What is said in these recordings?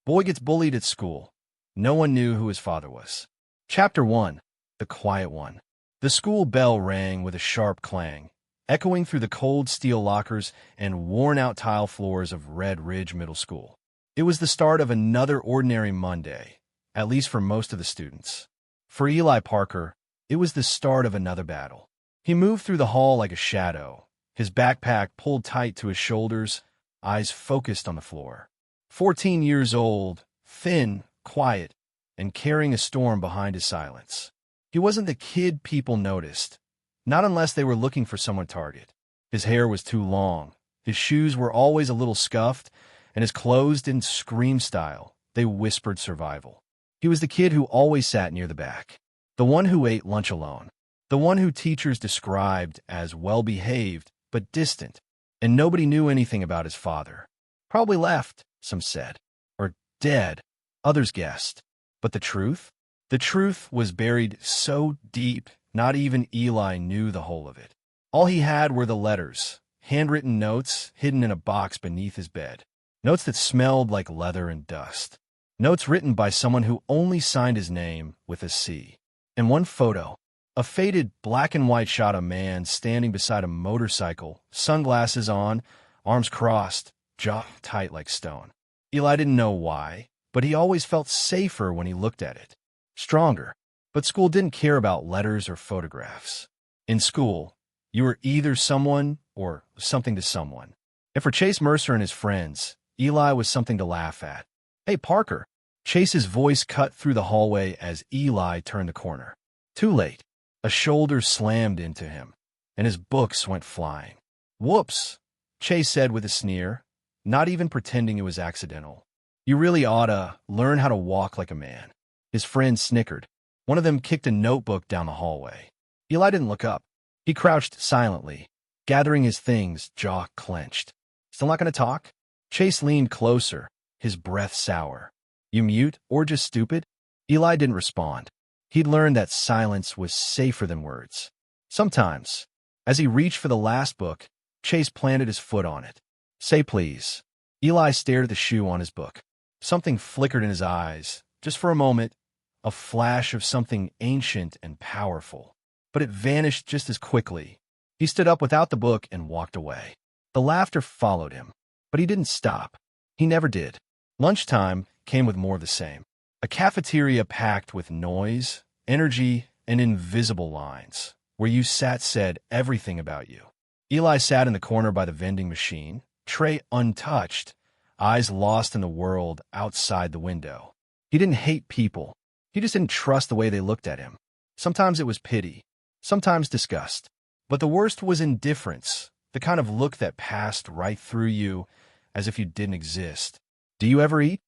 Boy gets bullied at school. No one knew who his father was. Chapter 1. The Quiet One. The school bell rang with a sharp clang, echoing through the cold steel lockers and worn-out tile floors of Red Ridge Middle School. It was the start of another ordinary Monday, at least for most of the students. For Eli Parker, it was the start of another battle. He moved through the hall like a shadow, his backpack pulled tight to his shoulders, eyes focused on the floor. 14 years old, thin, quiet, and carrying a storm behind his silence. He wasn't the kid people noticed, not unless they were looking for someone to target. His hair was too long, his shoes were always a little scuffed, and his clothes didn't scream style, they whispered survival. He was the kid who always sat near the back, the one who ate lunch alone, the one who teachers described as well-behaved but distant, and nobody knew anything about his father. Probably left, some said, or dead, others guessed. But the truth? The truth was buried so deep, not even Eli knew the whole of it. All he had were the letters, handwritten notes hidden in a box beneath his bed. Notes that smelled like leather and dust. Notes written by someone who only signed his name with a C. And one photo, a faded black and white shot of a man standing beside a motorcycle, sunglasses on, arms crossed, jaw tight like stone. Eli didn't know why, but he always felt safer when he looked at it. Stronger. But school didn't care about letters or photographs. In school, you were either someone or something to someone. And for Chase Mercer and his friends, Eli was something to laugh at. "Hey, Parker." Chase's voice cut through the hallway as Eli turned the corner. Too late. A shoulder slammed into him, and his books went flying. "Whoops," Chase said with a sneer, not even pretending it was accidental. "You really oughta learn how to walk like a man." His friends snickered. One of them kicked a notebook down the hallway. Eli didn't look up. He crouched silently, gathering his things, jaw clenched. "Still not gonna talk?" Chase leaned closer, his breath sour. "You mute or just stupid?" Eli didn't respond. He'd learned that silence was safer than words. Sometimes, as he reached for the last book, Chase planted his foot on it. "Say please." Eli stared at the shoe on his book. Something flickered in his eyes, just for a moment, a flash of something ancient and powerful. But it vanished just as quickly. He stood up without the book and walked away. The laughter followed him, but he didn't stop. He never did. Lunchtime came with more of the same. A cafeteria packed with noise, energy, and invisible lines. Where you sat said everything about you. Eli sat in the corner by the vending machine, tray untouched, eyes lost in the world outside the window. He didn't hate people. He just didn't trust the way they looked at him. Sometimes it was pity, sometimes disgust. But the worst was indifference, the kind of look that passed right through you as if you didn't exist. "Do you ever eat?"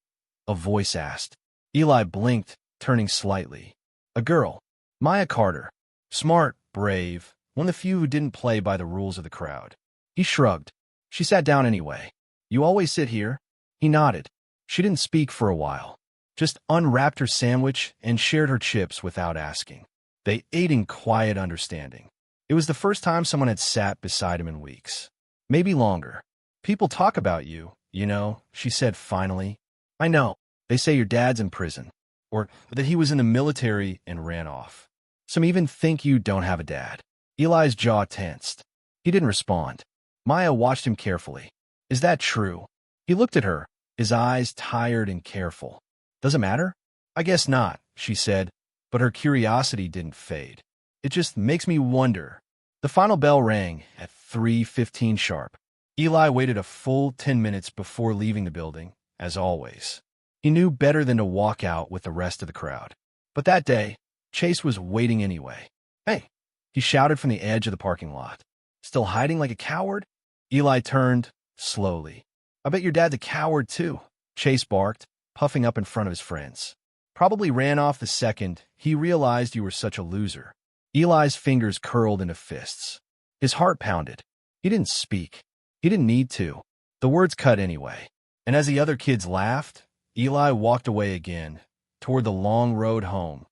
a voice asked. Eli blinked, turning slightly. A girl, Maya Carter. Smart, brave, one of the few who didn't play by the rules of the crowd. He shrugged. She sat down anyway. "You always sit here?" He nodded. She didn't speak for a while, just unwrapped her sandwich and shared her chips without asking. They ate in quiet understanding. It was the first time someone had sat beside him in weeks. Maybe longer. "People talk about you, you know," she said finally. "I know. They say your dad's in prison, or that he was in the military and ran off. Some even think you don't have a dad." Eli's jaw tensed. He didn't respond. Maya watched him carefully. "Is that true?" He looked at her, his eyes tired and careful. "Does it matter?" "I guess not," she said, but her curiosity didn't fade. "It just makes me wonder." The final bell rang at 3:15 sharp. Eli waited a full 10 minutes before leaving the building, as always. He knew better than to walk out with the rest of the crowd. But that day, Chase was waiting anyway. "Hey," he shouted from the edge of the parking lot. "Still hiding like a coward?" Eli turned, slowly. "I bet your dad's a coward, too," Chase barked, puffing up in front of his friends. "Probably ran off the second he realized you were such a loser." Eli's fingers curled into fists. His heart pounded. He didn't speak. He didn't need to. The words cut anyway. And as the other kids laughed, Eli walked away again, toward the long road home,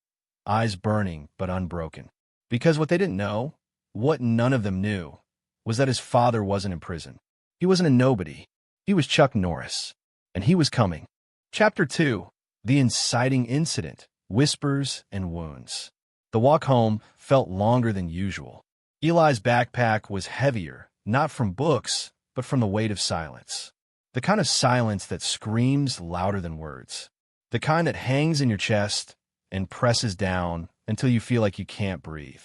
eyes burning but unbroken. Because what they didn't know, what none of them knew, was that his father wasn't in prison. He wasn't a nobody. He was Chuck Norris. And he was coming. Chapter 2. The Inciting Incident, Whispers and Wounds. The walk home felt longer than usual. Eli's backpack was heavier, not from books, but from the weight of silence. The kind of silence that screams louder than words. The kind that hangs in your chest and presses down until you feel like you can't breathe.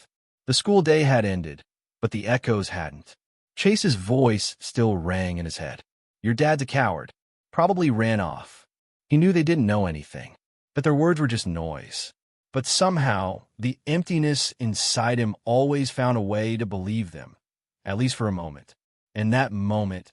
The school day had ended, but the echoes hadn't. Chase's voice still rang in his head. Your dad's a coward. Probably ran off. He knew they didn't know anything, that their words were just noise. But somehow, the emptiness inside him always found a way to believe them, at least for a moment. And that moment,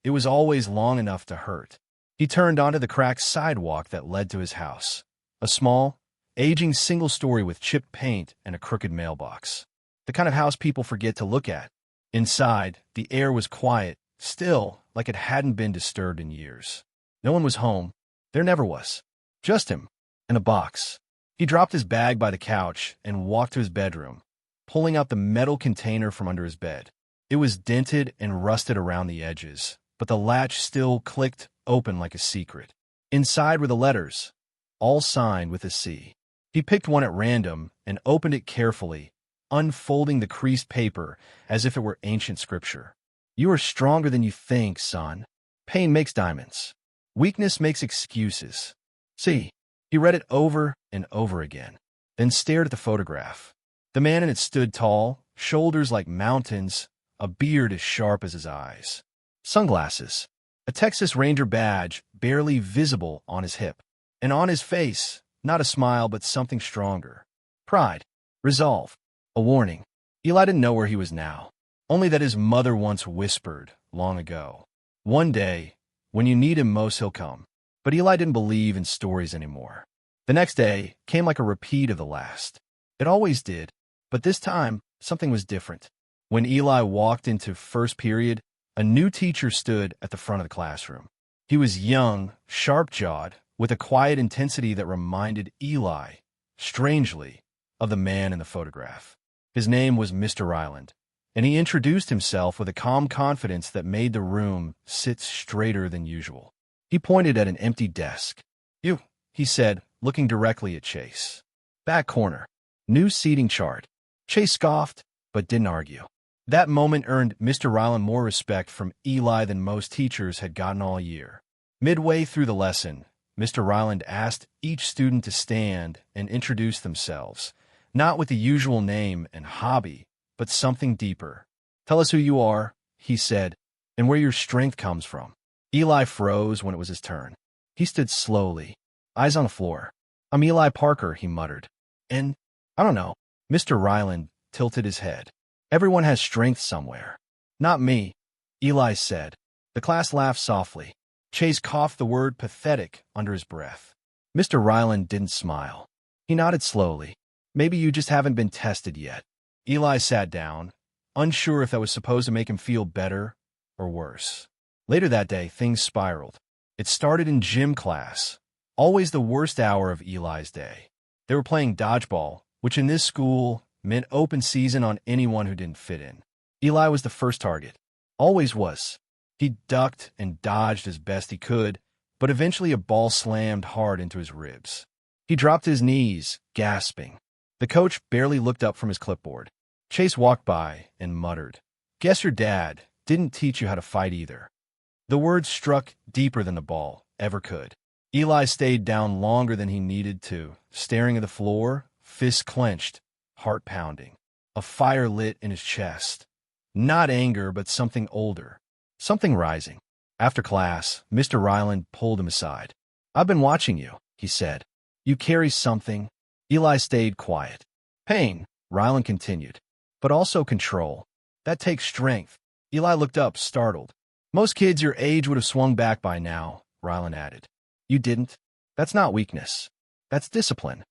it was always long enough to hurt. He turned onto the cracked sidewalk that led to his house. A small, aging single-story with chipped paint and a crooked mailbox. The kind of house people forget to look at. Inside, the air was quiet, still, like it hadn't been disturbed in years. No one was home. There never was. Just him, and a box. He dropped his bag by the couch and walked to his bedroom, pulling out the metal container from under his bed. It was dented and rusted around the edges, but the latch still clicked open like a secret. Inside were the letters, all signed with a C. He picked one at random and opened it carefully, unfolding the creased paper as if it were ancient scripture. You are stronger than you think, son. Pain makes diamonds. Weakness makes excuses. See. He read it over and over again, then stared at the photograph. The man in it stood tall, shoulders like mountains, a beard as sharp as his eyes. Sunglasses, a Texas Ranger badge barely visible on his hip. And on his face, not a smile but something stronger. Pride, resolve, a warning. Eli didn't know where he was now, only that his mother once whispered, long ago. One day, when you need him most, he'll come. But Eli didn't believe in stories anymore. The next day came like a repeat of the last. It always did, but this time, something was different. When Eli walked into first period, a new teacher stood at the front of the classroom. He was young, sharp-jawed, with a quiet intensity that reminded Eli, strangely, of the man in the photograph. His name was Mr. Ryland, and he introduced himself with a calm confidence that made the room sit straighter than usual. He pointed at an empty desk. You, he said, looking directly at Chase. Back corner. New seating chart. Chase scoffed, but didn't argue. That moment earned Mr. Ryland more respect from Eli than most teachers had gotten all year. Midway through the lesson, Mr. Ryland asked each student to stand and introduce themselves, not with the usual name and hobby, but something deeper. Tell us who you are, he said, and where your strength comes from. Eli froze when it was his turn. He stood slowly, eyes on the floor. I'm Eli Parker, he muttered. And, I don't know. Mr. Ryland tilted his head. Everyone has strength somewhere. Not me, Eli said. The class laughed softly. Chase coughed the word pathetic under his breath. Mr. Ryland didn't smile. He nodded slowly. Maybe you just haven't been tested yet. Eli sat down, unsure if that was supposed to make him feel better or worse. Later that day, things spiraled. It started in gym class, always the worst hour of Eli's day. They were playing dodgeball, which in this school meant open season on anyone who didn't fit in. Eli was the first target. Always was. He ducked and dodged as best he could, but eventually a ball slammed hard into his ribs. He dropped his knees, gasping. The coach barely looked up from his clipboard. Chase walked by and muttered, "Guess your dad didn't teach you how to fight either." The words struck deeper than the ball ever could. Eli stayed down longer than he needed to, staring at the floor, fists clenched, heart pounding. A fire lit in his chest. Not anger, but something older. Something rising. After class, Mr. Ryland pulled him aside. "I've been watching you," he said. "You carry something." Eli stayed quiet. "Pain," Ryland continued, "but also control. That takes strength." Eli looked up, startled. "Most kids your age would have swung back by now," Ryland added. "You didn't? That's not weakness. That's discipline."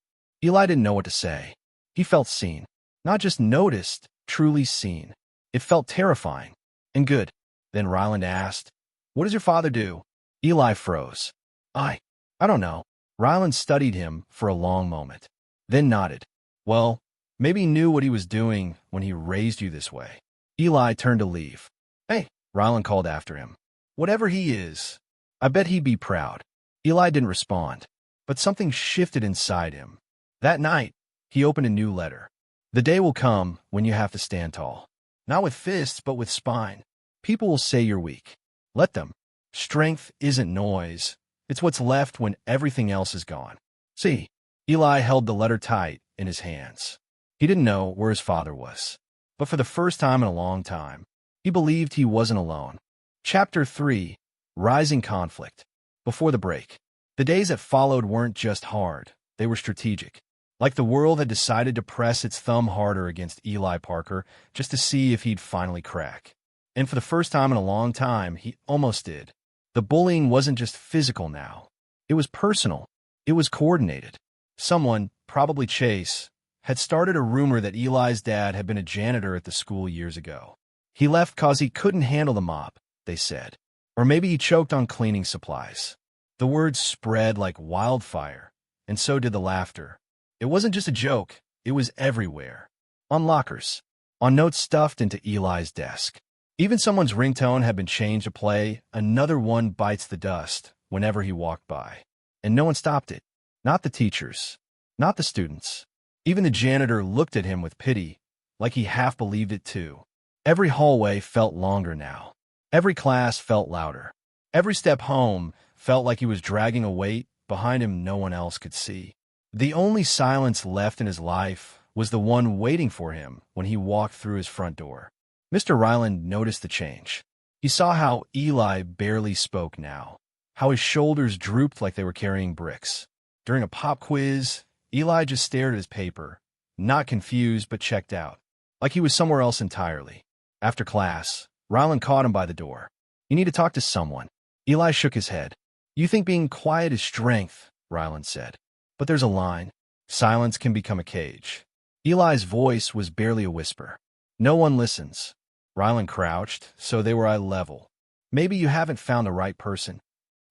Eli didn't know what to say. He felt seen. Not just noticed, truly seen. It felt terrifying. And good. Then Ryland asked, "What does your father do?" Eli froze. I don't know." Ryland studied him for a long moment, then nodded. "Well, maybe he knew what he was doing when he raised you this way." Eli turned to leave. "Hey," Ryland called after him. "Whatever he is, I bet he'd be proud." Eli didn't respond, but something shifted inside him. That night, he opened a new letter. The day will come when you have to stand tall. Not with fists, but with spine. People will say you're weak. Let them. Strength isn't noise. It's what's left when everything else is gone. See, Eli held the letter tight in his hands. He didn't know where his father was. But for the first time in a long time, he believed he wasn't alone. Chapter 3. Rising Conflict. Before the break, the days that followed weren't just hard, they were strategic. Like the world had decided to press its thumb harder against Eli Parker just to see if he'd finally crack. And for the first time in a long time, he almost did. The bullying wasn't just physical now. It was personal. It was coordinated. Someone, probably Chase, had started a rumor that Eli's dad had been a janitor at the school years ago. He left cause he couldn't handle the mop, they said. Or maybe he choked on cleaning supplies. The words spread like wildfire, and so did the laughter. It wasn't just a joke, it was everywhere. On lockers, on notes stuffed into Eli's desk. Even someone's ringtone had been changed to play "Another One Bites the Dust" whenever he walked by. And no one stopped it. Not the teachers. Not the students. Even the janitor looked at him with pity, like he half believed it too. Every hallway felt longer now. Every class felt louder. Every step home felt like he was dragging a weight behind him no one else could see. The only silence left in his life was the one waiting for him when he walked through his front door. Mr. Ryland noticed the change. He saw how Eli barely spoke now, how his shoulders drooped like they were carrying bricks. During a pop quiz, Eli just stared at his paper, not confused but checked out, like he was somewhere else entirely. After class, Ryland caught him by the door. "You need to talk to someone." Eli shook his head. "You think being quiet is strength," Ryland said. "But there's a line. Silence can become a cage." Eli's voice was barely a whisper. "No one listens." Ryland crouched, so they were eye level. "Maybe you haven't found the right person."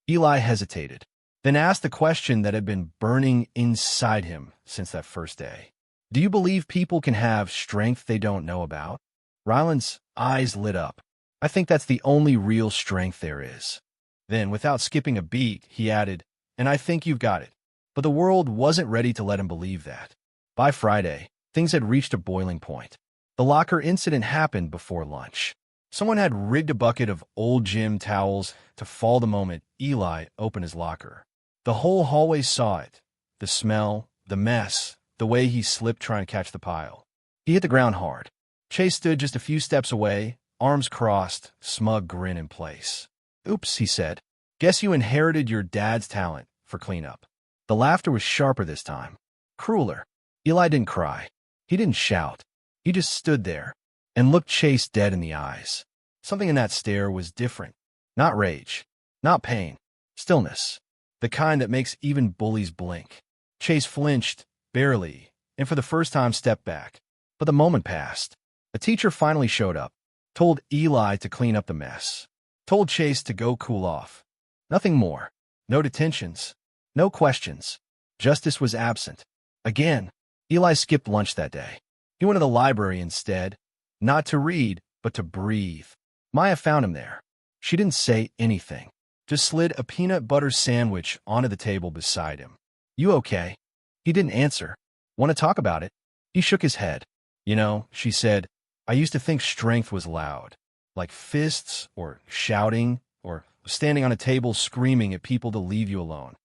Eli hesitated, then asked the question that had been burning inside him since that first day. "Do you believe people can have strength they don't know about?" Ryland's eyes lit up. "I think that's the only real strength there is." Then, without skipping a beat, he added, "And I think you've got it." But the world wasn't ready to let him believe that. By Friday, things had reached a boiling point. The locker incident happened before lunch. Someone had rigged a bucket of old gym towels to fall the moment Eli opened his locker. The whole hallway saw it. The smell, the mess, the way he slipped trying to catch the pile. He hit the ground hard. Chase stood just a few steps away, arms crossed, smug grin in place. "Oops," he said. "Guess you inherited your dad's talent for cleanup." The laughter was sharper this time. Crueler. Eli didn't cry. He didn't shout. He just stood there and looked Chase dead in the eyes. Something in that stare was different. Not rage. Not pain. Stillness. The kind that makes even bullies blink. Chase flinched, barely, and for the first time stepped back. But the moment passed. A teacher finally showed up, told Eli to clean up the mess, told Chase to go cool off. Nothing more. No detentions. No questions. Justice was absent. Again, Eli skipped lunch that day. He went to the library instead, not to read, but to breathe. Maya found him there. She didn't say anything, just slid a peanut butter sandwich onto the table beside him. "You okay?" He didn't answer. "Want to talk about it?" He shook his head. "You know," she said, "I used to think strength was loud, like fists or shouting or standing on a table screaming at people to leave you alone."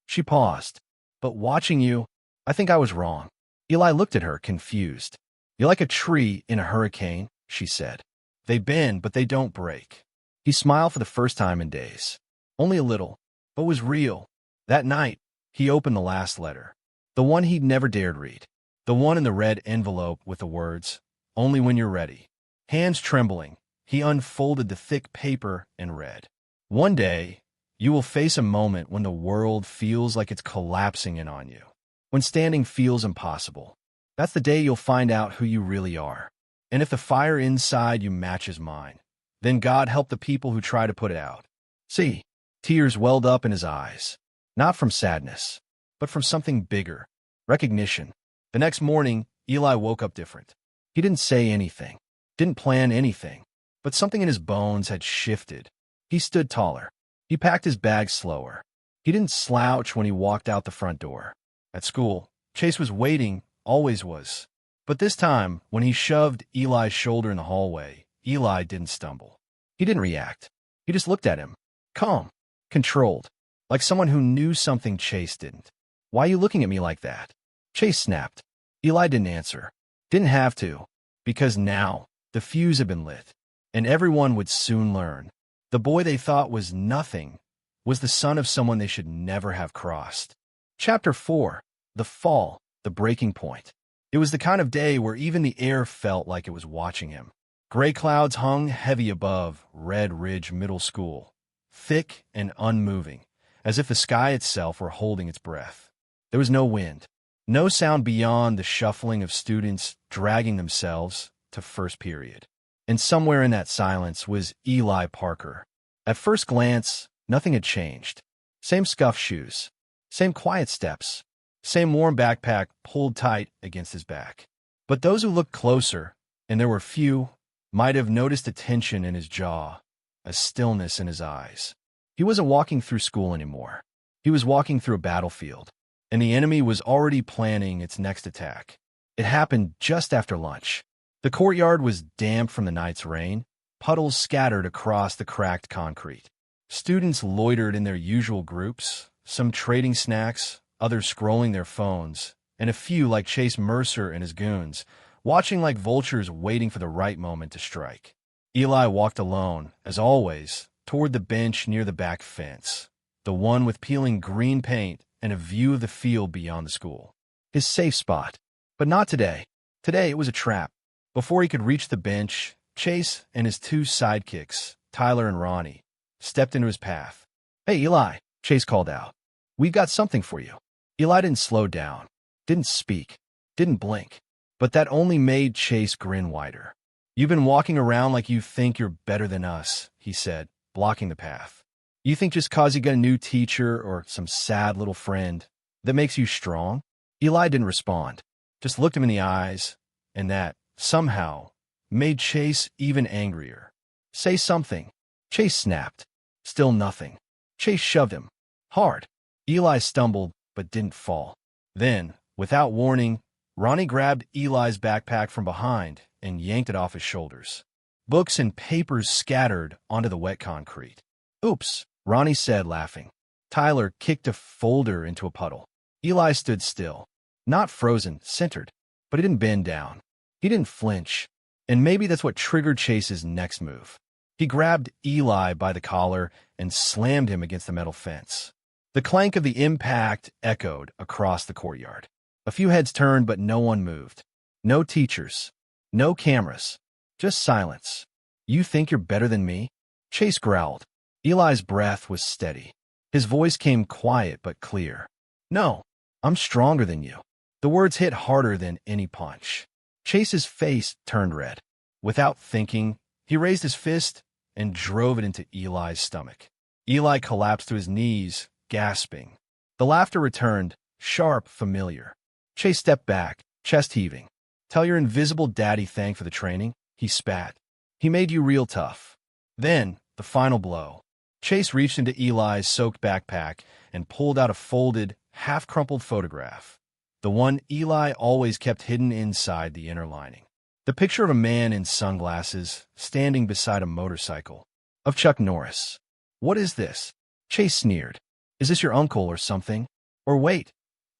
She paused. "But watching you, I think I was wrong." Eli looked at her, confused. "You're like a tree in a hurricane," she said. "They bend, but they don't break." He smiled for the first time in days. Only a little, but was real. That night, he opened the last letter. The one he'd never dared read. The one in the red envelope with the words, "Only when you're ready." Hands trembling, he unfolded the thick paper and read, "One day, you will face a moment when the world feels like it's collapsing in on you. When standing feels impossible. That's the day you'll find out who you really are. And if the fire inside you matches mine, then God help the people who try to put it out." See, tears welled up in his eyes. Not from sadness, but from something bigger. Recognition. The next morning, Eli woke up different. He didn't say anything, didn't plan anything, but something in his bones had shifted. He stood taller. He packed his bag slower. He didn't slouch when he walked out the front door. At school, Chase was waiting, always was. But this time, when he shoved Eli's shoulder in the hallway, Eli didn't stumble. He didn't react. He just looked at him, calm, controlled, like someone who knew something Chase didn't. "Why are you looking at me like that?" Chase snapped. Eli didn't answer. Didn't have to, because now the fuse had been lit, and everyone would soon learn. The boy they thought was nothing was the son of someone they should never have crossed. Chapter 4. The Fall, the Breaking Point. It was the kind of day where even the air felt like it was watching him. Gray clouds hung heavy above Red Ridge Middle School, thick and unmoving, as if the sky itself were holding its breath. There was no wind, no sound beyond the shuffling of students dragging themselves to first period. And somewhere in that silence was Eli Parker. At first glance, nothing had changed. Same scuffed shoes, same quiet steps, same warm backpack pulled tight against his back. But those who looked closer, and there were few, might have noticed a tension in his jaw, a stillness in his eyes. He wasn't walking through school anymore. He was walking through a battlefield, and the enemy was already planning its next attack. It happened just after lunch. The courtyard was damp from the night's rain, puddles scattered across the cracked concrete. Students loitered in their usual groups, some trading snacks, others scrolling their phones, and a few, like Chase Mercer and his goons, watching like vultures waiting for the right moment to strike. Eli walked alone, as always, toward the bench near the back fence, the one with peeling green paint and a view of the field beyond the school. His safe spot. But not today. Today it was a trap. Before he could reach the bench, Chase and his two sidekicks, Tyler and Ronnie, stepped into his path. "Hey, Eli," Chase called out. "We've got something for you." Eli didn't slow down, didn't speak, didn't blink. But that only made Chase grin wider. "You've been walking around like you think you're better than us," he said, blocking the path. "You think just 'cause you got a new teacher or some sad little friend, that makes you strong?" Eli didn't respond, just looked him in the eyes, and that, somehow, made Chase even angrier. "Say something." Chase snapped. Still nothing. Chase shoved him. Hard. Eli stumbled, but didn't fall. Then, without warning, Ronnie grabbed Eli's backpack from behind and yanked it off his shoulders. Books and papers scattered onto the wet concrete. "Oops," Ronnie said, laughing. Tyler kicked a folder into a puddle. Eli stood still. Not frozen, centered. But he didn't bend down. He didn't flinch. And maybe that's what triggered Chase's next move. He grabbed Eli by the collar and slammed him against the metal fence. The clank of the impact echoed across the courtyard. A few heads turned, but no one moved. No teachers. No cameras. Just silence. "You think you're better than me?" Chase growled. Eli's breath was steady. His voice came quiet but clear. "No, I'm stronger than you." The words hit harder than any punch. Chase's face turned red. Without thinking, he raised his fist and drove it into Eli's stomach. Eli collapsed to his knees, gasping. The laughter returned, sharp, familiar. Chase stepped back, chest heaving. "Tell your invisible daddy thank for the training," he spat. "He made you real tough." Then, the final blow. Chase reached into Eli's soaked backpack and pulled out a folded, half-crumpled photograph. The one Eli always kept hidden inside the inner lining. The picture of a man in sunglasses, standing beside a motorcycle. Of Chuck Norris. "What is this?" Chase sneered. "Is this your uncle or something? Or wait,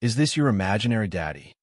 is this your imaginary daddy?"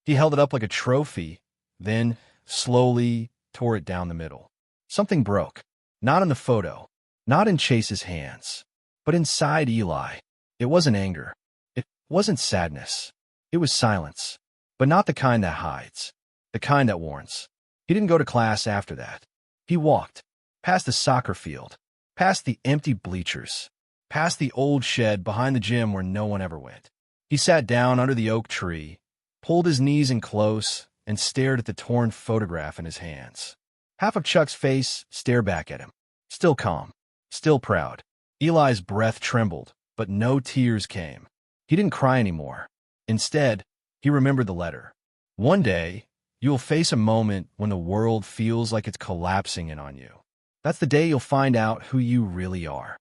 He held it up like a trophy, then, slowly, tore it down the middle. Something broke. Not in the photo. Not in Chase's hands. But inside Eli. It wasn't anger. It wasn't sadness. It was silence. But not the kind that hides. The kind that warns. He didn't go to class after that. He walked. Past the soccer field. Past the empty bleachers. Past the old shed behind the gym where no one ever went. He sat down under the oak tree, pulled his knees in close, and stared at the torn photograph in his hands. Half of Chuck's face stared back at him. Still calm. Still proud. Eli's breath trembled, but no tears came. He didn't cry anymore. Instead, he remembered the letter. "One day, you'll face a moment when the world feels like it's collapsing in on you. That's the day you'll find out who you really are."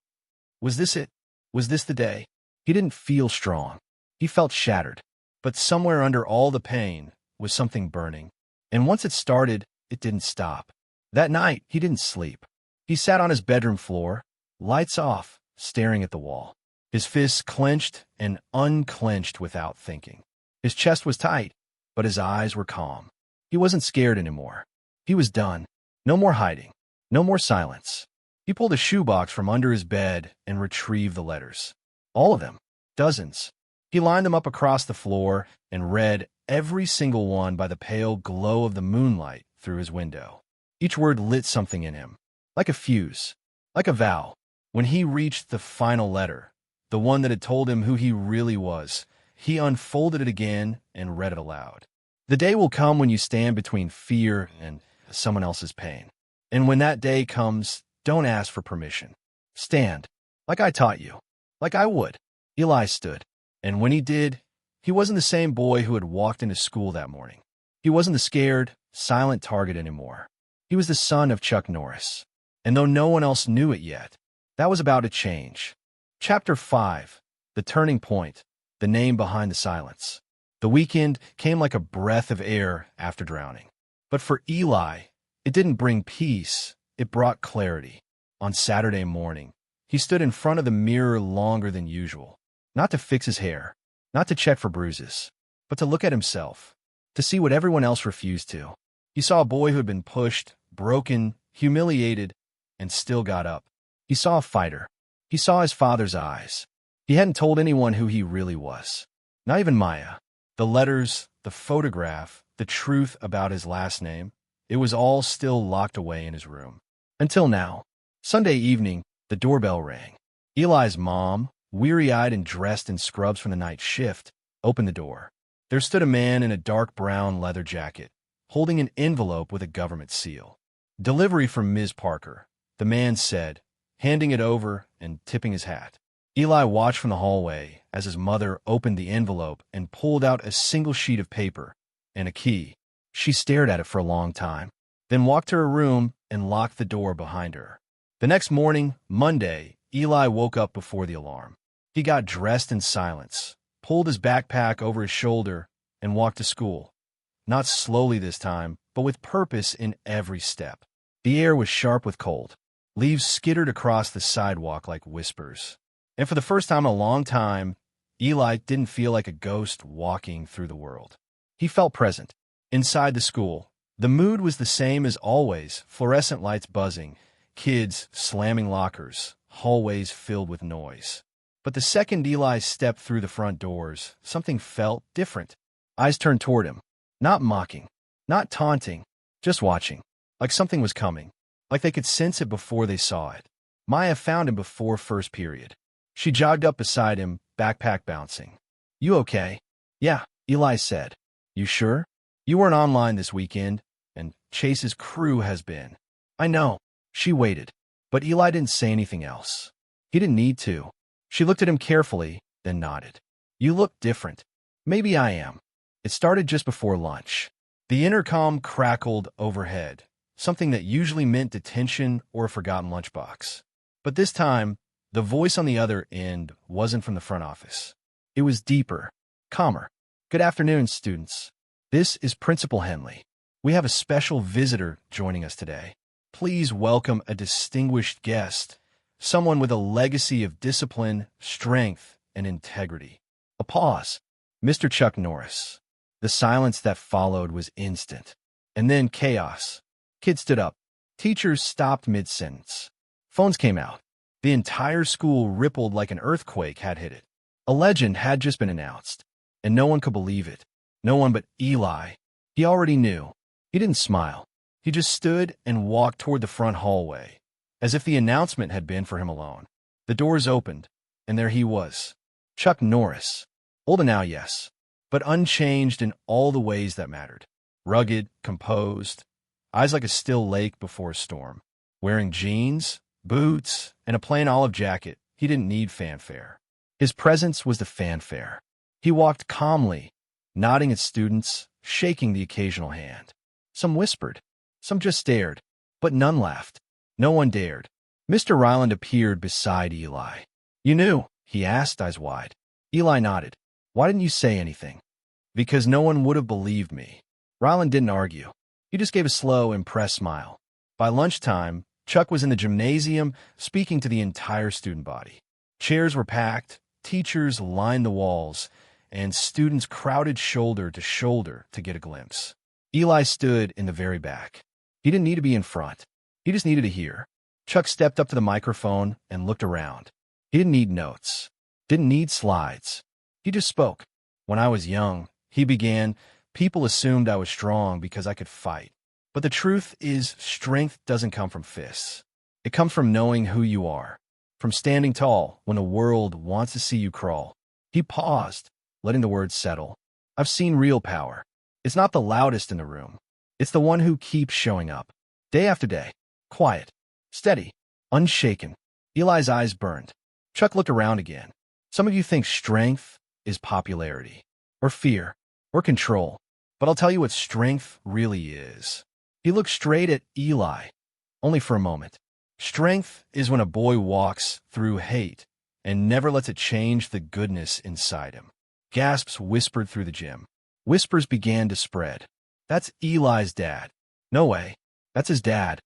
Was this it? Was this the day? He didn't feel strong. He felt shattered. But somewhere under all the pain was something burning. And once it started, it didn't stop. That night, he didn't sleep. He sat on his bedroom floor, lights off, staring at the wall. His fists clenched and unclenched without thinking. His chest was tight, but his eyes were calm. He wasn't scared anymore. He was done. No more hiding. No more silence. He pulled a shoebox from under his bed and retrieved the letters. All of them. Dozens. He lined them up across the floor and read every single one by the pale glow of the moonlight through his window. Each word lit something in him, like a fuse, like a vow. When he reached the final letter, the one that had told him who he really was, he unfolded it again and read it aloud. The day will come when you stand between fear and someone else's pain. And when that day comes, don't ask for permission. Stand, like I taught you, like I would. Eli stood. And when he did, he wasn't the same boy who had walked into school that morning. He wasn't the scared, silent target anymore. He was the son of Chuck Norris. And though no one else knew it yet, that was about to change. Chapter 5, The Turning Point, the name behind the silence. The weekend came like a breath of air after drowning. But for Eli, it didn't bring peace, it brought clarity. On Saturday morning, he stood in front of the mirror longer than usual. Not to fix his hair, not to check for bruises, but to look at himself, to see what everyone else refused to. He saw a boy who had been pushed, broken, humiliated, and still got up. He saw a fighter. He saw his father's eyes. He hadn't told anyone who he really was. Not even Maya. The letters, the photograph, the truth about his last name, it was all still locked away in his room. Until now. Sunday evening, the doorbell rang. Eli's mom, weary-eyed and dressed in scrubs from the night shift, opened the door. There stood a man in a dark brown leather jacket, holding an envelope with a government seal. Delivery from Ms. Parker, the man said, handing it over and tipping his hat. Eli watched from the hallway as his mother opened the envelope and pulled out a single sheet of paper and a key. She stared at it for a long time, then walked to her room and locked the door behind her. The next morning, Monday, Eli woke up before the alarm. He got dressed in silence, pulled his backpack over his shoulder, and walked to school. Not slowly this time, but with purpose in every step. The air was sharp with cold. Leaves skittered across the sidewalk like whispers. And for the first time in a long time, Eli didn't feel like a ghost walking through the world. He felt present. Inside the school, the mood was the same as always, fluorescent lights buzzing, kids slamming lockers, hallways filled with noise. But the second Eli stepped through the front doors, something felt different. Eyes turned toward him. Not mocking, not taunting, just watching. Like something was coming. Like they could sense it before they saw it. Maya found him before first period. She jogged up beside him, backpack bouncing. "You okay?" "Yeah," Eli said. "You sure? You weren't online this weekend, and Chase's crew has been." "I know." She waited. But Eli didn't say anything else. He didn't need to. She looked at him carefully, then nodded. "You look different." "Maybe I am." It started just before lunch. The intercom crackled overhead, something that usually meant detention or a forgotten lunchbox. But this time, the voice on the other end wasn't from the front office. It was deeper, calmer. "Good afternoon, students. This is Principal Henley. We have a special visitor joining us today. Please welcome a distinguished guest, someone with a legacy of discipline, strength, and integrity." A pause. "Mr. Chuck Norris." The silence that followed was instant. And then chaos. Kids stood up. Teachers stopped mid-sentence. Phones came out. The entire school rippled like an earthquake had hit it. A legend had just been announced, and no one could believe it. No one but Eli. He already knew. He didn't smile. He just stood and walked toward the front hallway, as if the announcement had been for him alone. The doors opened, and there he was. Chuck Norris. Older now, yes, but unchanged in all the ways that mattered. Rugged, composed, eyes like a still lake before a storm. Wearing jeans, boots, and a plain olive jacket, he didn't need fanfare. His presence was the fanfare. He walked calmly, nodding at students, shaking the occasional hand. Some whispered. Some just stared, but none laughed. No one dared. Mr. Ryland appeared beside Eli. "You knew," he asked, eyes wide. Eli nodded. Why didn't you say anything? Because no one would have believed me. Ryland didn't argue. He just gave a slow, impressed smile. By lunchtime, Chuck was in the gymnasium speaking to the entire student body. Chairs were packed, teachers lined the walls, and students crowded shoulder to shoulder to get a glimpse. Eli stood in the very back. He didn't need to be in front. He just needed to hear. Chuck stepped up to the microphone and looked around. He didn't need notes. Didn't need slides. He just spoke. When I was young, he began, people assumed I was strong because I could fight. But the truth is, strength doesn't come from fists. It comes from knowing who you are, from standing tall when the world wants to see you crawl. He paused, letting the words settle. I've seen real power. It's not the loudest in the room. It's the one who keeps showing up, day after day, quiet, steady, unshaken. Eli's eyes burned. Chuck looked around again. Some of you think strength is popularity, or fear, or control. But I'll tell you what strength really is. He looked straight at Eli, only for a moment. Strength is when a boy walks through hate and never lets it change the goodness inside him. Gasps whispered through the gym. Whispers began to spread. That's Eli's dad. No way. That's his dad.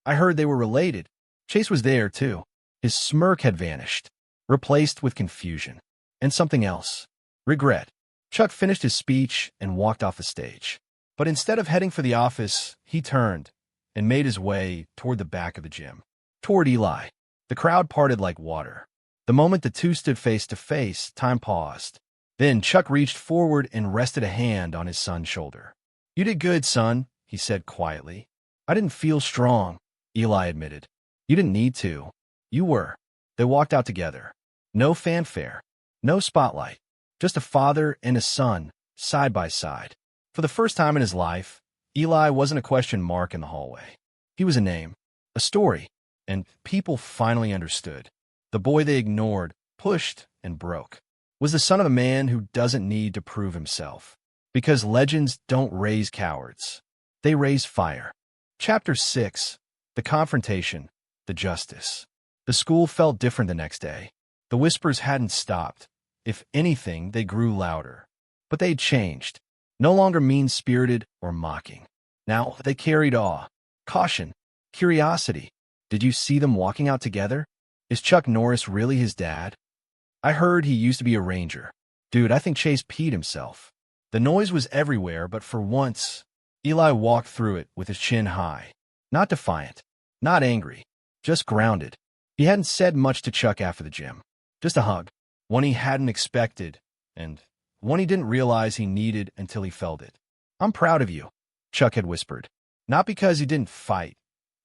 I heard they were related. Chase was there, too. His smirk had vanished, replaced with confusion. And something else. Regret. Chuck finished his speech and walked off the stage. But instead of heading for the office, he turned and made his way toward the back of the gym, toward Eli. The crowd parted like water. The moment the two stood face to face, time paused. Then Chuck reached forward and rested a hand on his son's shoulder. You did good, son, he said quietly. I didn't feel strong, Eli admitted. You didn't need to. You were. They walked out together. No fanfare, no spotlight, just a father and a son, side by side. For the first time in his life, Eli wasn't a question mark in the hallway. He was a name, a story, and people finally understood. The boy they ignored, pushed, and broke was the son of a man who doesn't need to prove himself. Because legends don't raise cowards. They raise fire. Chapter 6. The Confrontation. The Justice. The school felt different the next day. The whispers hadn't stopped. If anything, they grew louder. But they'd changed. No longer mean-spirited or mocking. Now they carried awe, caution, curiosity. Did you see them walking out together? Is Chuck Norris really his dad? I heard he used to be a ranger. Dude, I think Chase peed himself. The noise was everywhere, but for once, Eli walked through it with his chin high. Not defiant, not angry, just grounded. He hadn't said much to Chuck after the gym. Just a hug, one he hadn't expected, and one he didn't realize he needed until he felt it. I'm proud of you, Chuck had whispered. Not because you didn't fight,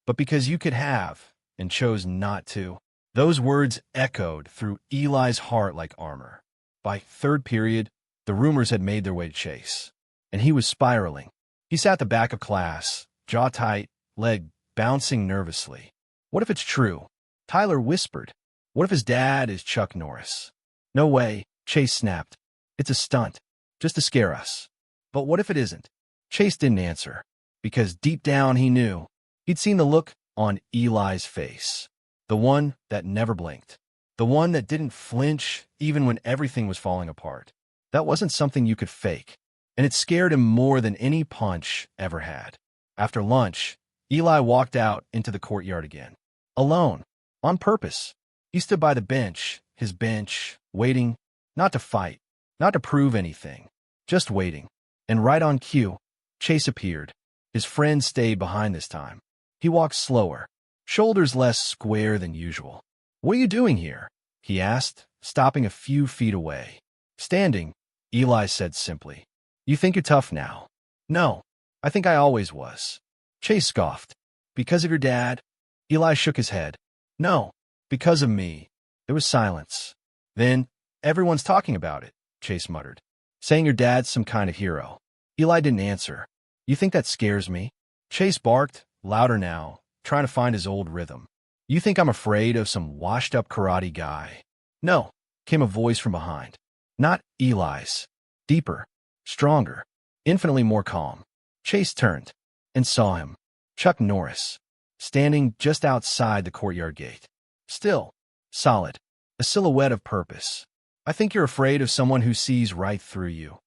but because you could have and chose not to. Those words echoed through Eli's heart like armor. By third period, the rumors had made their way to Chase, and he was spiraling. He sat at the back of class, jaw tight, leg bouncing nervously. What if it's true? Tyler whispered. What if his dad is Chuck Norris? No way, Chase snapped. It's a stunt, just to scare us. But what if it isn't? Chase didn't answer, because deep down he knew. He'd seen the look on Eli's face. The one that never blinked. The one that didn't flinch even when everything was falling apart. That wasn't something you could fake, and it scared him more than any punch ever had. After lunch, Eli walked out into the courtyard again. Alone, on purpose. He stood by the bench, his bench, waiting, not to fight, not to prove anything, just waiting. And right on cue, Chase appeared. His friend stayed behind this time. He walked slower, shoulders less square than usual. What are you doing here? He asked, stopping a few feet away. Standing, Eli said simply. You think you're tough now? No, I think I always was. Chase scoffed. Because of your dad? Eli shook his head. No, because of me. There was silence. Then, everyone's talking about it, Chase muttered. Saying your dad's some kind of hero. Eli didn't answer. You think that scares me? Chase barked, louder now, trying to find his old rhythm. You think I'm afraid of some washed-up karate guy? No, came a voice from behind. Not Eli's. Deeper, stronger, infinitely more calm. Chase turned and saw him, Chuck Norris, standing just outside the courtyard gate. Still, solid, a silhouette of purpose. I think you're afraid of someone who sees right through you,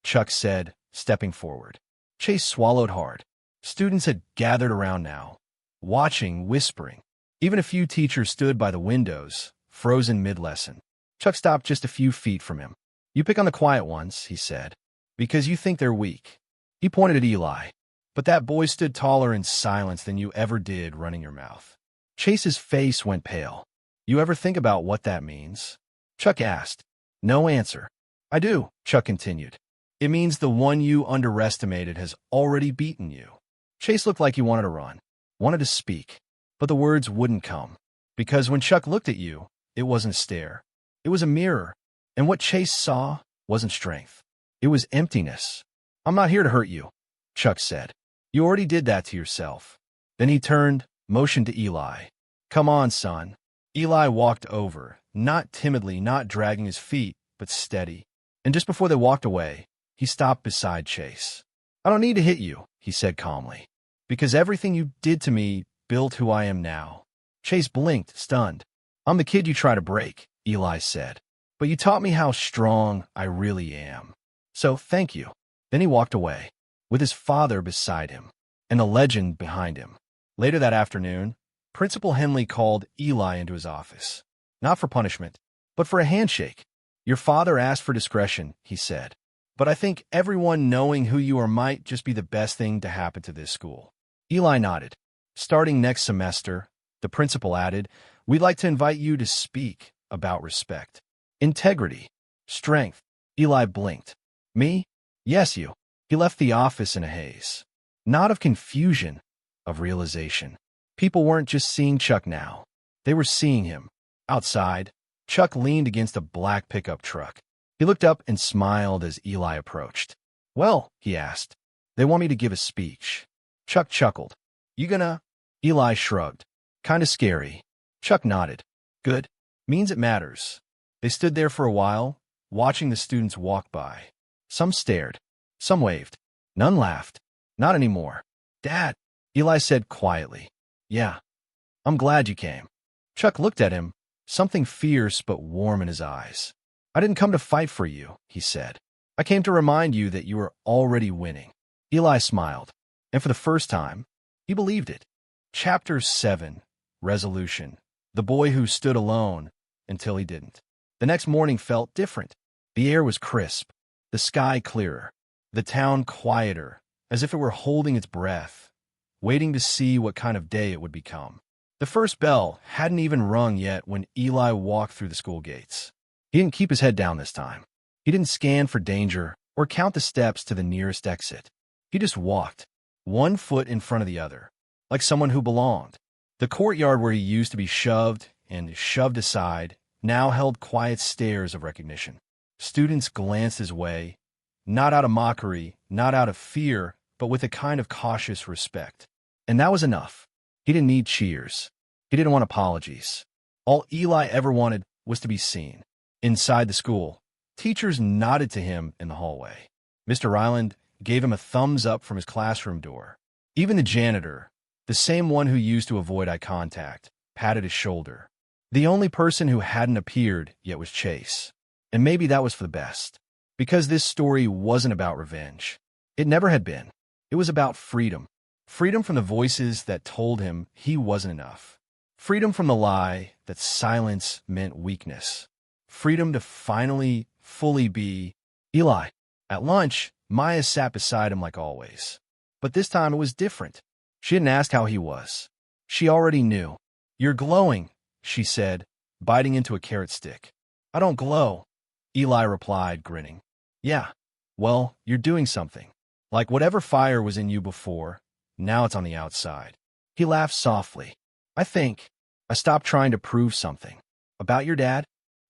Chuck said, stepping forward. Chase swallowed hard. Students had gathered around now, watching, whispering. Even a few teachers stood by the windows, frozen mid-lesson. Chuck stopped just a few feet from him. You pick on the quiet ones, he said, because you think they're weak. He pointed at Eli. But that boy stood taller in silence than you ever did running your mouth. Chase's face went pale. You ever think about what that means? Chuck asked. No answer. I do, Chuck continued. It means the one you underestimated has already beaten you. Chase looked like he wanted to run, wanted to speak, but the words wouldn't come. Because when Chuck looked at you, it wasn't a stare. It was a mirror. And what Chase saw wasn't strength. It was emptiness. I'm not here to hurt you, Chuck said. You already did that to yourself. Then he turned, motioned to Eli. Come on, son. Eli walked over, not timidly, not dragging his feet, but steady. And just before they walked away, he stopped beside Chase. I don't need to hit you, he said calmly, because everything you did to me built who I am now. Chase blinked, stunned. I'm the kid you try to break, Eli said. But you taught me how strong I really am. So thank you. Then he walked away, with his father beside him, and the legend behind him. Later that afternoon, Principal Henley called Eli into his office. Not for punishment, but for a handshake. Your father asked for discretion, he said. But I think everyone knowing who you are might just be the best thing to happen to this school. Eli nodded. Starting next semester, the principal added, we'd like to invite you to speak about respect. Integrity. Strength. Eli blinked. Me? Yes, you. He left the office in a haze. Not of confusion, of realization. People weren't just seeing Chuck now. They were seeing him. Outside, Chuck leaned against a black pickup truck. He looked up and smiled as Eli approached. Well, he asked, they want me to give a speech. Chuck chuckled. You gonna? Eli shrugged. Kinda scary. Chuck nodded. Good. Means it matters. They stood there for a while, watching the students walk by. Some stared. Some waved. None laughed. Not anymore. Dad, Eli said quietly. Yeah. I'm glad you came. Chuck looked at him, something fierce but warm in his eyes. I didn't come to fight for you, he said. I came to remind you that you were already winning. Eli smiled, and for the first time, he believed it. Chapter 7, Resolution. The boy who stood alone until he didn't. The next morning felt different. The air was crisp, the sky clearer, the town quieter, as if it were holding its breath, waiting to see what kind of day it would become. The first bell hadn't even rung yet when Eli walked through the school gates. He didn't keep his head down this time. He didn't scan for danger or count the steps to the nearest exit. He just walked, one foot in front of the other, like someone who belonged. The courtyard where he used to be shoved and shoved aside now held quiet stares of recognition. Students glanced his way, not out of mockery, not out of fear, but with a kind of cautious respect. And that was enough. He didn't need cheers. He didn't want apologies. All Eli ever wanted was to be seen. Inside the school, teachers nodded to him in the hallway. Mr. Ryland gave him a thumbs up from his classroom door. Even the janitor, the same one who used to avoid eye contact, patted his shoulder. The only person who hadn't appeared yet was Chase. And maybe that was for the best. Because this story wasn't about revenge. It never had been. It was about freedom. Freedom from the voices that told him he wasn't enough. Freedom from the lie that silence meant weakness. Freedom to finally, fully be Eli. At lunch, Maya sat beside him like always. But this time it was different. She didn't ask how he was. She already knew. You're glowing, she said, biting into a carrot stick. I don't glow, Eli replied, grinning. Yeah, well, you're doing something. Like whatever fire was in you before, now it's on the outside. He laughed softly. I stopped trying to prove something. About your dad?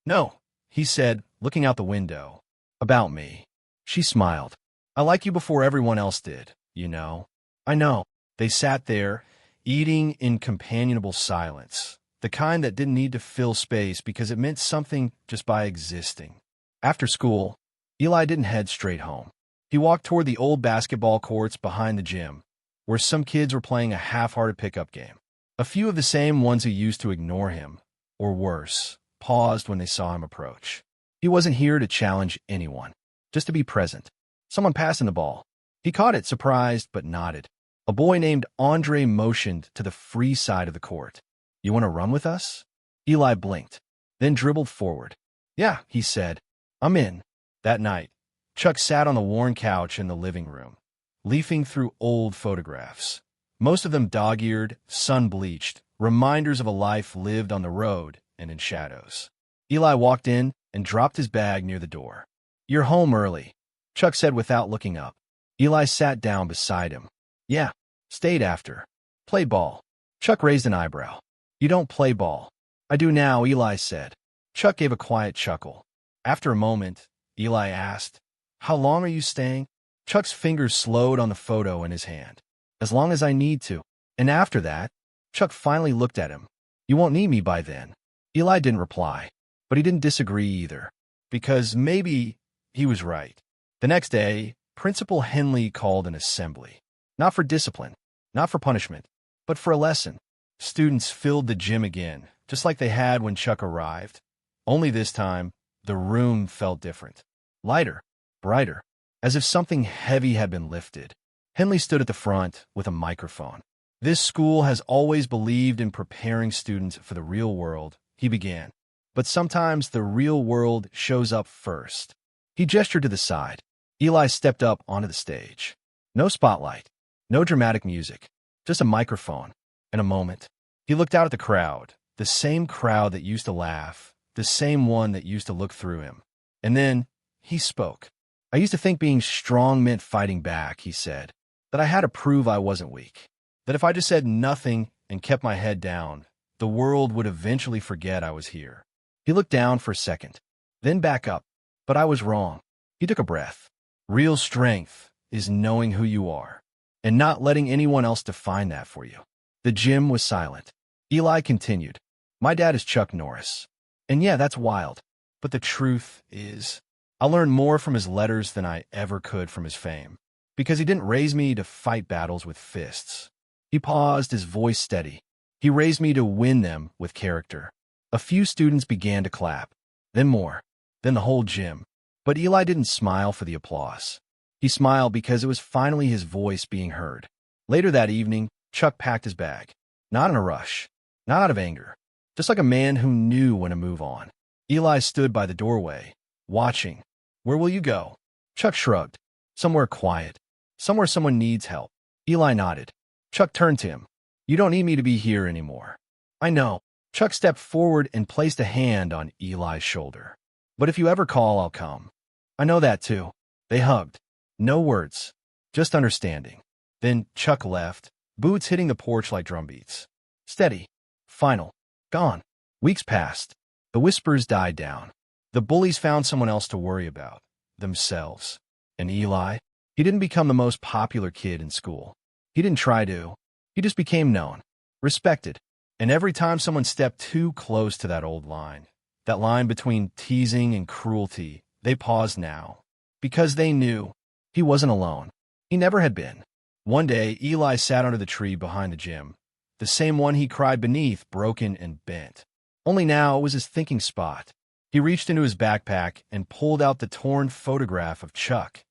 No, he said, looking out the window. About me. She smiled. I liked you before everyone else did, you know. I know. They sat there, eating in companionable silence, the kind that didn't need to fill space because it meant something just by existing. After school, Eli didn't head straight home. He walked toward the old basketball courts behind the gym, where some kids were playing a half-hearted pickup game. A few of the same ones who used to ignore him, or worse, paused when they saw him approach. He wasn't here to challenge anyone, just to be present. Someone passing the ball. He caught it, surprised, but nodded. A boy named Andre motioned to the free side of the court. "You want to run with us?" Eli blinked, then dribbled forward. "Yeah," he said. "I'm in." That night, Chuck sat on the worn couch in the living room, leafing through old photographs. Most of them dog-eared, sun-bleached, reminders of a life lived on the road and in shadows. Eli walked in and dropped his bag near the door. "You're home early," Chuck said without looking up. Eli sat down beside him. "Yeah, stayed after. Played ball." Chuck raised an eyebrow. "You don't play ball." "I do now," Eli said. Chuck gave a quiet chuckle. After a moment, Eli asked, "How long are you staying?" Chuck's fingers slowed on the photo in his hand. "As long as I need to." "And after that?" Chuck finally looked at him. "You won't need me by then." Eli didn't reply, but he didn't disagree either, because maybe he was right. The next day, Principal Henley called an assembly. Not for discipline, not for punishment, but for a lesson. Students filled the gym again, just like they had when Chuck arrived. Only this time, the room felt different. Lighter, brighter, as if something heavy had been lifted. Henley stood at the front with a microphone. "This school has always believed in preparing students for the real world," he began. "But sometimes the real world shows up first." He gestured to the side. Eli stepped up onto the stage. No spotlight, no dramatic music, just a microphone and a moment. He looked out at the crowd, the same crowd that used to laugh, the same one that used to look through him. And then he spoke. "I used to think being strong meant fighting back," he said, "that I had to prove I wasn't weak, that if I just said nothing and kept my head down, the world would eventually forget I was here." He looked down for a second, then back up. "But I was wrong." He took a breath. "Real strength is knowing who you are and not letting anyone else define that for you." The gym was silent. Eli continued, "My dad is Chuck Norris. And yeah, that's wild. But the truth is, I learned more from his letters than I ever could from his fame, because he didn't raise me to fight battles with fists." He paused, his voice steady. "He raised me to win them with character." A few students began to clap, then more, then the whole gym. But Eli didn't smile for the applause. He smiled because it was finally his voice being heard. Later that evening, Chuck packed his bag. Not in a rush, not out of anger, just like a man who knew when to move on. Eli stood by the doorway, watching. "Where will you go?" Chuck shrugged. "Somewhere quiet. Somewhere someone needs help." Eli nodded. Chuck turned to him. "You don't need me to be here anymore." "I know." Chuck stepped forward and placed a hand on Eli's shoulder. "But if you ever call, I'll come." "I know that too." They hugged. No words, just understanding. Then Chuck left, boots hitting the porch like drumbeats. Steady. Final. Gone. Weeks passed. The whispers died down. The bullies found someone else to worry about. Themselves. And Eli? He didn't become the most popular kid in school. He didn't try to. He just became known. Respected. And every time someone stepped too close to that old line, that line between teasing and cruelty, they paused now. Because they knew he wasn't alone. He never had been. One day, Eli sat under the tree behind the gym, the same one he cried beneath, broken and bent. Only now it was his thinking spot. He reached into his backpack and pulled out the torn photograph of Chuck,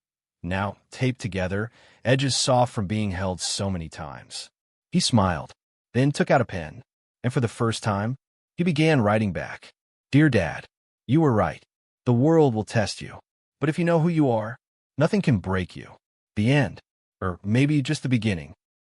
now taped together, edges soft from being held so many times. He smiled, then took out a pen, and for the first time, he began writing back. "Dear Dad, you were right. The world will test you. But if you know who you are, nothing can break you." The end. Or maybe just the beginning.